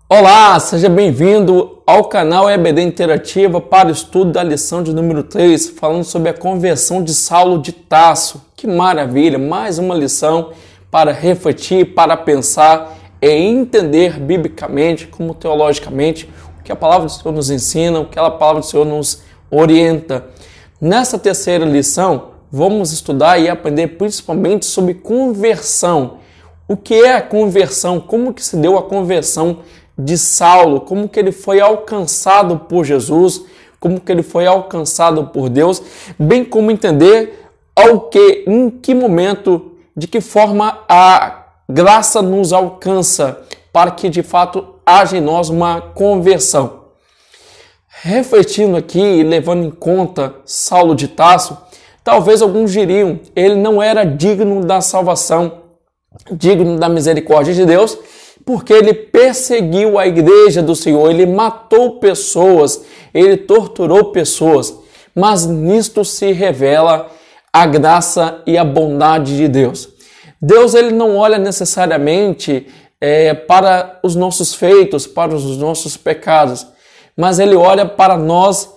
Olá, seja bem-vindo ao canal EBD Interativa para o estudo da lição de número 3, falando sobre a conversão de Saulo de Tarso. Que maravilha! Mais uma lição para refletir, para pensar e entender biblicamente, como teologicamente, o que a palavra do Senhor nos ensina, o que a palavra do Senhor nos orienta. Nessa terceira lição, vamos estudar e aprender principalmente sobre conversão. O que é a conversão? Como que se deu a conversão de Saulo? Como que ele foi alcançado por Jesus? Como que ele foi alcançado por Deus? Bem como entender em que momento, de que forma a graça nos alcança para que de fato haja em nós uma conversão. Refletindo aqui e levando em conta Saulo de Tarso, talvez alguns diriam, ele não era digno da salvação, digno da misericórdia de Deus, porque ele perseguiu a igreja do Senhor, ele matou pessoas, ele torturou pessoas, mas nisto se revela a graça e a bondade de Deus. Deus ele não olha necessariamente para os nossos feitos, para os nossos pecados, mas ele olha para nós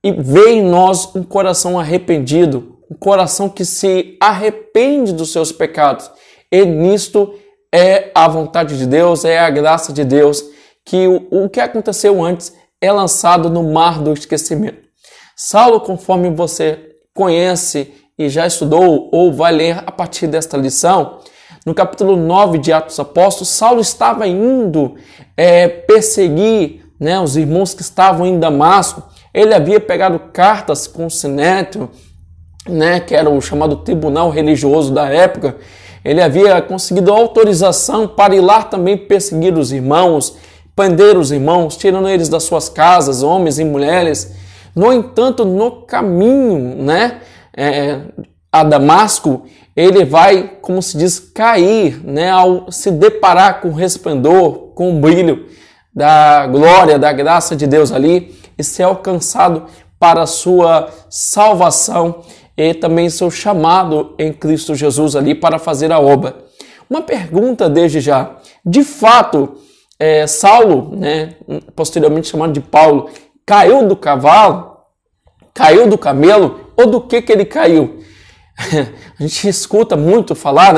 e vê em nós um coração arrependido, um coração que se arrepende dos seus pecados. E nisto é a vontade de Deus, é a graça de Deus, que o que aconteceu antes é lançado no mar do esquecimento. Saulo, conforme você conhece e já estudou ou vai ler a partir desta lição, no capítulo 9 de Atos Apóstolos, Saulo estava indo perseguir os irmãos que estavam em Damasco. Ele havia pegado cartas com o Sinédrio, que era o chamado tribunal religioso da época. Ele havia conseguido autorização para ir lá também perseguir os irmãos, prender os irmãos, tirando eles das suas casas, homens e mulheres. No entanto, no caminho a Damasco, ele vai, como se diz, cair, ao se deparar com o resplendor, com o brilho da glória, da graça de Deus ali e ser alcançado para a sua salvação e também seu chamado em Cristo Jesus ali para fazer a obra. Uma pergunta desde já. De fato, Saulo, posteriormente chamado de Paulo, caiu do cavalo? Caiu do camelo? Ou do que ele caiu? A gente escuta muito falar,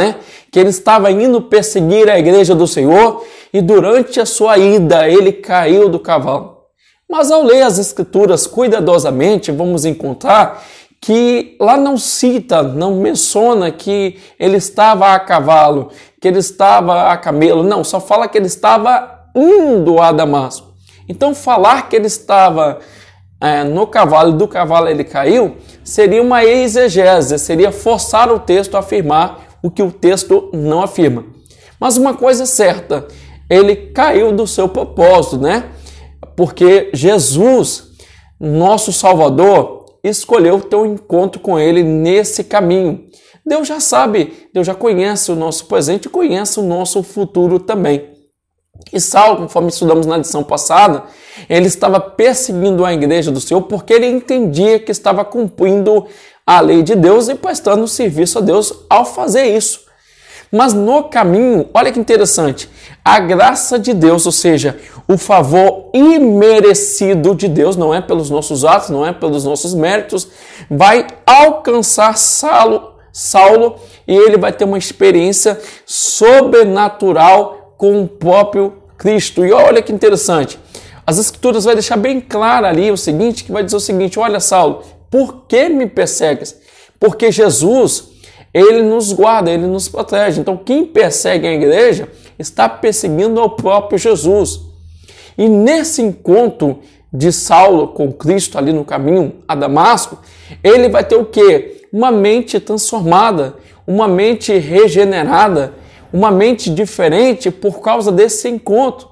que ele estava indo perseguir a igreja do Senhor e durante a sua ida ele caiu do cavalo. Mas ao ler as escrituras cuidadosamente, vamos encontrar que lá não cita, não menciona que ele estava a cavalo, que ele estava a camelo, não, só fala que ele estava indo a Damasco. Então falar que ele estava no cavalo e do cavalo ele caiu, seria uma exegese, seria forçar o texto a afirmar o que o texto não afirma. Mas uma coisa é certa, ele caiu do seu propósito, porque Jesus, nosso Salvador, escolheu ter um encontro com ele nesse caminho. Deus já sabe, Deus já conhece o nosso presente e conhece o nosso futuro também. E Saulo, conforme estudamos na lição passada, ele estava perseguindo a igreja do Senhor porque ele entendia que estava cumprindo a lei de Deus e prestando serviço a Deus ao fazer isso. Mas no caminho, olha que interessante, a graça de Deus, ou seja, o favor imerecido de Deus, não é pelos nossos atos, não é pelos nossos méritos, vai alcançar Saulo e ele vai ter uma experiência sobrenatural com o próprio Cristo. E olha que interessante, as Escrituras vai deixar bem claro ali o seguinte, que vai dizer o seguinte: olha, Saulo, por que me persegues? Porque Jesus, ele nos guarda, ele nos protege. Então, quem persegue a igreja está perseguindo ao próprio Jesus. E nesse encontro de Saulo com Cristo ali no caminho a Damasco, ele vai ter o quê? Uma mente transformada, uma mente regenerada, uma mente diferente por causa desse encontro.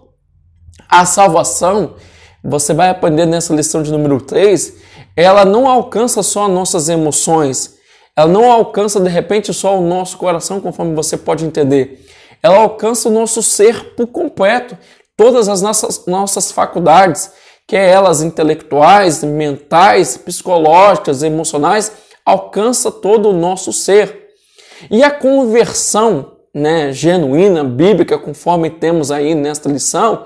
A salvação, você vai aprender nessa lição de número 3, ela não alcança só nossas emoções, ela não alcança de repente só o nosso coração, conforme você pode entender. Ela alcança o nosso ser por completo, todas as nossas faculdades, que é elas intelectuais, mentais, psicológicas, emocionais, alcança todo o nosso ser. E a conversão genuína, bíblica, conforme temos aí nesta lição,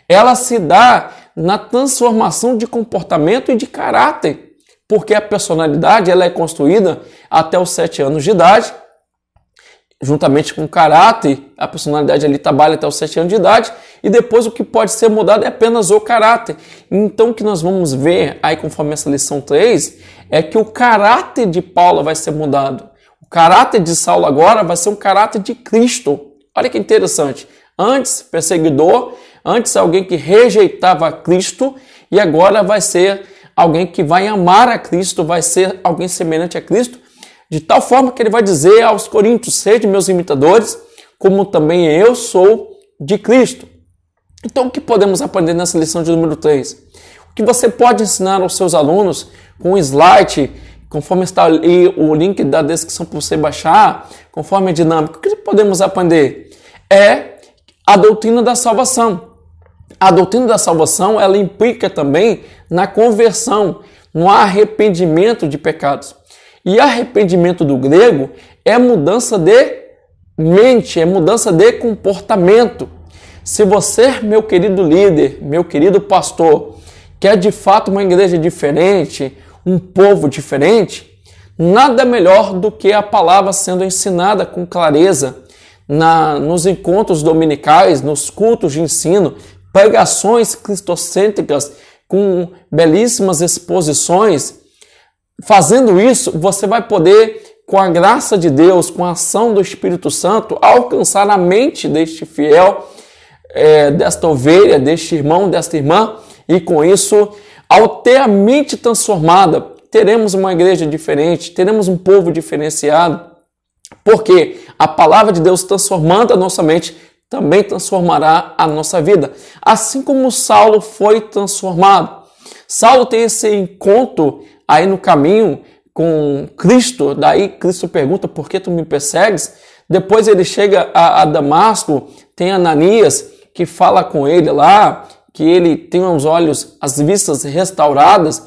ela se dá na transformação de comportamento e de caráter, porque a personalidade ela é construída até os 7 anos de idade, juntamente com o caráter, a personalidade ali trabalha até os 7 anos de idade, e depois o que pode ser mudado é apenas o caráter. Então o que nós vamos ver aí conforme essa lição 3, é que o caráter de Paulo vai ser mudado. O caráter de Saulo agora vai ser um caráter de Cristo. Olha que interessante. Antes, perseguidor, antes alguém que rejeitava Cristo, e agora vai ser alguém que vai amar a Cristo, vai ser alguém semelhante a Cristo, de tal forma que ele vai dizer aos coríntios, sede meus imitadores, como também eu sou de Cristo. Então o que podemos aprender nessa lição de número 3? O que você pode ensinar aos seus alunos com um slide, conforme está ali o link da descrição para você baixar, conforme a dinâmica, o que podemos aprender? É a doutrina da salvação. A doutrina da salvação, ela implica também na conversão, no arrependimento de pecados. E arrependimento do grego é mudança de mente, é mudança de comportamento. Se você, meu querido líder, meu querido pastor, quer de fato uma igreja diferente, um povo diferente, nada melhor do que a palavra sendo ensinada com clareza nos encontros dominicais, nos cultos de ensino, pregações cristocêntricas com belíssimas exposições. Fazendo isso, você vai poder, com a graça de Deus, com a ação do Espírito Santo, alcançar a mente deste fiel, desta ovelha, deste irmão, desta irmã, e com isso, ao ter a mente transformada, teremos uma igreja diferente, teremos um povo diferenciado, porque a palavra de Deus transformando a nossa mente também transformará a nossa vida. Assim como Saulo foi transformado. Saulo tem esse encontro aí no caminho com Cristo, daí Cristo pergunta, por que tu me persegues? Depois ele chega a Damasco, tem Ananias que fala com ele lá, que ele tem os olhos, as vistas restauradas.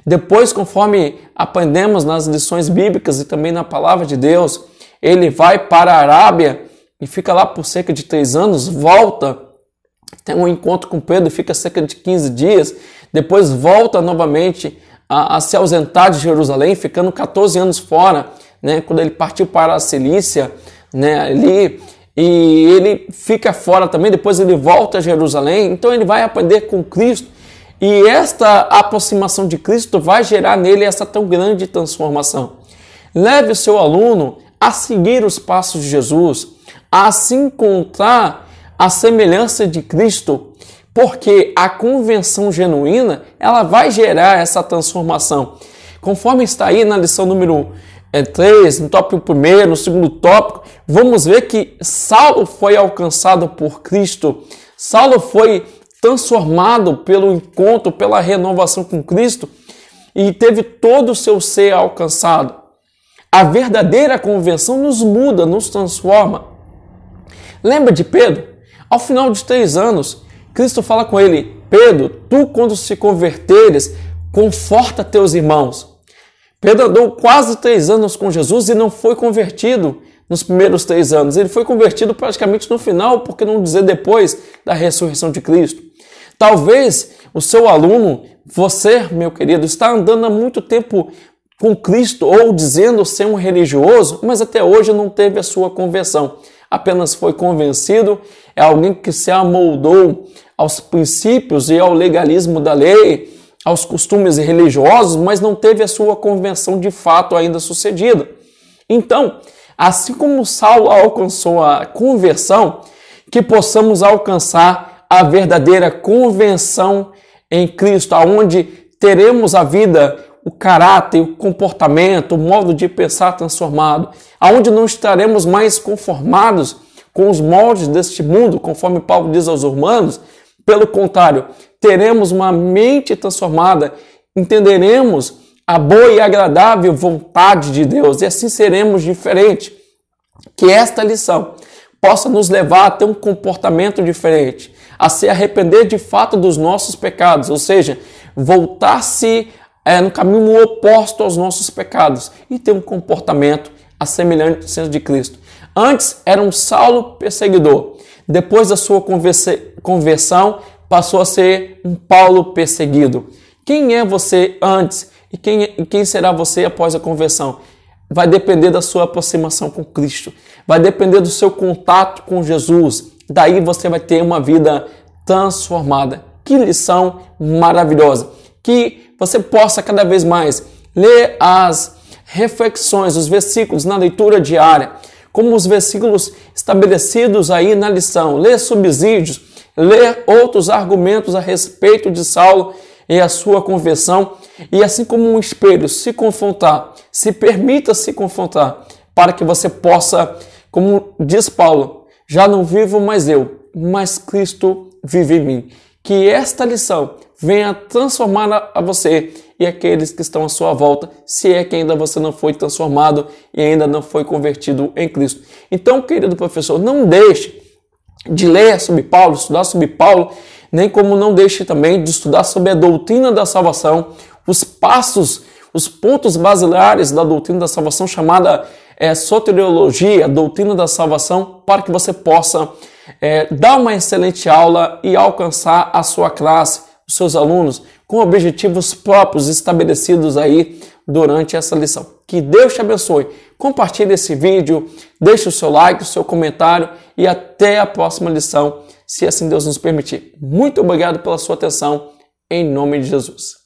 Depois, conforme aprendemos nas lições bíblicas e também na palavra de Deus, ele vai para a Arábia e fica lá por cerca de 3 anos, volta, tem um encontro com Pedro e fica cerca de 15 dias, depois volta novamente a se ausentar de Jerusalém, ficando 14 anos fora, né, quando ele partiu para a Cilícia, né, ali, e ele fica fora também, depois ele volta a Jerusalém, então ele vai aprender com Cristo, e esta aproximação de Cristo vai gerar nele essa tão grande transformação. Leve o seu aluno a seguir os passos de Jesus, a se encontrar a semelhança de Cristo, porque a conversão genuína, ela vai gerar essa transformação. Conforme está aí na lição número 3, no tópico 1, no segundo tópico, vamos ver que Saulo foi alcançado por Cristo. Saulo foi transformado pelo encontro, pela renovação com Cristo e teve todo o seu ser alcançado. A verdadeira conversão nos muda, nos transforma. Lembra de Pedro? Ao final de 3 anos, Cristo fala com ele, Pedro, tu quando se converteres, conforta teus irmãos. Pedro andou quase 3 anos com Jesus e não foi convertido nos primeiros 3 anos. Ele foi convertido praticamente no final, por que não dizer depois da ressurreição de Cristo. Talvez o seu aluno, você, meu querido, está andando há muito tempo com Cristo ou dizendo ser um religioso, mas até hoje não teve a sua conversão. Apenas foi convencido, é alguém que se amoldou aos princípios e ao legalismo da lei, aos costumes religiosos, mas não teve a sua conversão de fato ainda sucedida. Então, assim como Saulo alcançou a conversão, que possamos alcançar a verdadeira conversão em Cristo, aonde teremos a vida, o caráter, o comportamento, o modo de pensar transformado, aonde não estaremos mais conformados com os moldes deste mundo, conforme Paulo diz aos Romanos. Pelo contrário, teremos uma mente transformada, entenderemos a boa e agradável vontade de Deus e assim seremos diferentes. Que esta lição possa nos levar a ter um comportamento diferente, a se arrepender de fato dos nossos pecados, ou seja, voltar-se no caminho oposto aos nossos pecados e ter um comportamento à semelhança de Cristo. Antes era um Saulo perseguidor. Depois da sua conversão, passou a ser um Paulo perseguido. Quem é você antes e quem será você após a conversão? Vai depender da sua aproximação com Cristo, vai depender do seu contato com Jesus. Daí você vai ter uma vida transformada. Que lição maravilhosa! Que você possa cada vez mais ler as reflexões, os versículos na leitura diária, como os versículos estabelecidos aí na lição, ler subsídios, ler outros argumentos a respeito de Saulo e a sua conversão, e assim como um espelho, se confrontar, se permita se confrontar, para que você possa, como diz Paulo, já não vivo mais eu, mas Cristo vive em mim. Que esta lição venha transformar a você e aqueles que estão à sua volta, se é que ainda você não foi transformado e ainda não foi convertido em Cristo. Então, querido professor, não deixe de ler sobre Paulo, estudar sobre Paulo, nem como não deixe também de estudar sobre a doutrina da salvação, os passos, os pontos basilares da doutrina da salvação, chamada soteriologia, a doutrina da salvação, para que você possa dar uma excelente aula e alcançar a sua classe, os seus alunos, com objetivos próprios estabelecidos aí durante essa lição. Que Deus te abençoe. Compartilhe esse vídeo, deixe o seu like, o seu comentário e até a próxima lição, se assim Deus nos permitir. Muito obrigado pela sua atenção, em nome de Jesus.